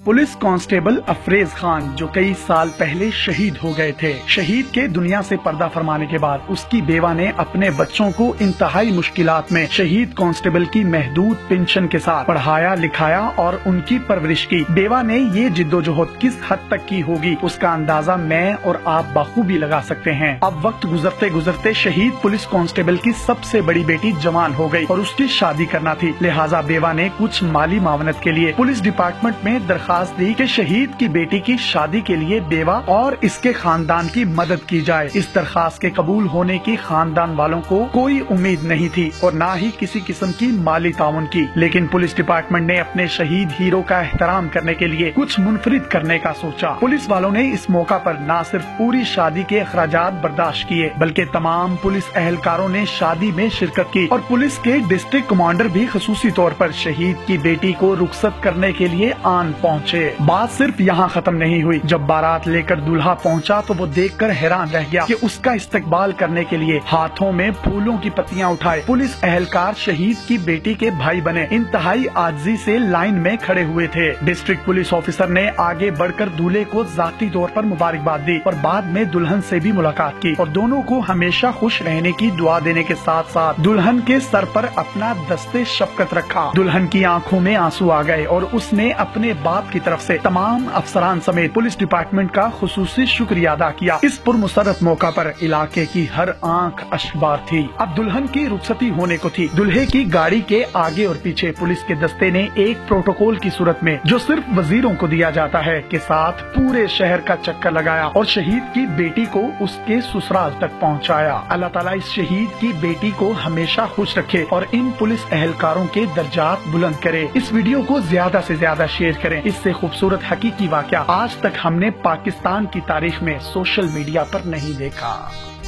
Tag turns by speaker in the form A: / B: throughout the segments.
A: Police constable अफरेज Khan जो कई साल पहले शहीद हो गए थे। शहीद के दुनिया से पर्दा फरमाने के बाद उसकी बेवा ने अपने बच्चों को इंतहाई मुश्किलात में शहीद कांस्टेबल की महदूद पेंशन के साथ पढ़ाया लिखाया और उनकी परवरिश की। बेवा ने ये जिद्दोजहद किस हद तक की होगी उसका अंदाजा मैं और आप बखूबी लगा सकते हैं। अब वक्त गुजरते गुजरते शहीद पुलिस कांस्टेबल की सबसे बड़ी बेटी जवान हो गई और उसकी शादी करना थी। लिहाजा बेवा ने कुछ माली मावनत के लिए पुलिस डिपार्टमेंट में दरखास्त दी कि शहीद की बेटी की शादी के लिए बेवा और इसके खानदान की मदद की जाए। इस दरखास्त के कबूल होने की खानदान वालों को कोई उम्मीद नहीं थी और न ही किसी किस्म की माली ताउन की, लेकिन पुलिस डिपार्टमेंट ने अपने शहीद हीरो का एहतराम करने के लिए कुछ मुनफरिद करने का सोचा। पुलिस वालों ने इस मौका पर न सिर्फ पूरी शादी के अखराजात बर्दाश्त किए बल्कि तमाम पुलिस एहलकारों ने शादी में शिरकत की और पुलिस के डिस्ट्रिक्ट कमांडर भी खसूसी तौर पर शहीद की बेटी को रुखसत करने के लिए आन पहुँचे। बात सिर्फ यहाँ खत्म नहीं हुई। जब बारात लेकर दूल्हा पहुँचा तो वो देखकर हैरान रह गया कि उसका इस्तकबाल करने के लिए हाथों में फूलों की पत्तियां उठाए पुलिस एहलकार शहीद की बेटी के भाई बने इंतहाई आजिज़ी से लाइन में खड़े हुए थे। डिस्ट्रिक्ट पुलिस ऑफिसर ने आगे बढ़कर दूल्हे को जाती तौर पर मुबारकबाद दी और बाद में दुल्हन से भी मुलाकात की और दोनों को हमेशा खुश रहने की दुआ देने के साथ साथ दुल्हन के सर पर अपना दस्ते शफकत रखा। दुल्हन की आंखों में आंसू आ गए और उसने अपने बाप की तरफ से तमाम अफसरान समेत पुलिस डिपार्टमेंट का खुसूसी शुक्रिया अदा किया। इस पुरमुसरत मौका पर इलाके की हर आंख अशबार थी। अब दुल्हन की रुखसती होने को थी। दुल्हे की गाड़ी के आगे और पीछे पुलिस के दस्ते ने एक प्रोटोकॉल की सूरत में जो सिर्फ वजीरों को दिया जाता है के साथ पूरे शहर का चक्कर लगाया और शहीद की बेटी को उसके ससुराल तक पहुंचाया। अल्लाह ताला इस शहीद की बेटी को हमेशा खुश रखे और इन पुलिस एहलकारों के दर्जात बुलंद करे। इस वीडियो को ज्यादा से ज्यादा शेयर करें। इससे खूबसूरत हकीकी वाकया आज तक हमने पाकिस्तान की तारीख में सोशल मीडिया पर नहीं देखा।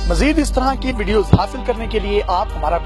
A: मजीद इस तरह की वीडियोस हासिल करने के लिए आप हमारा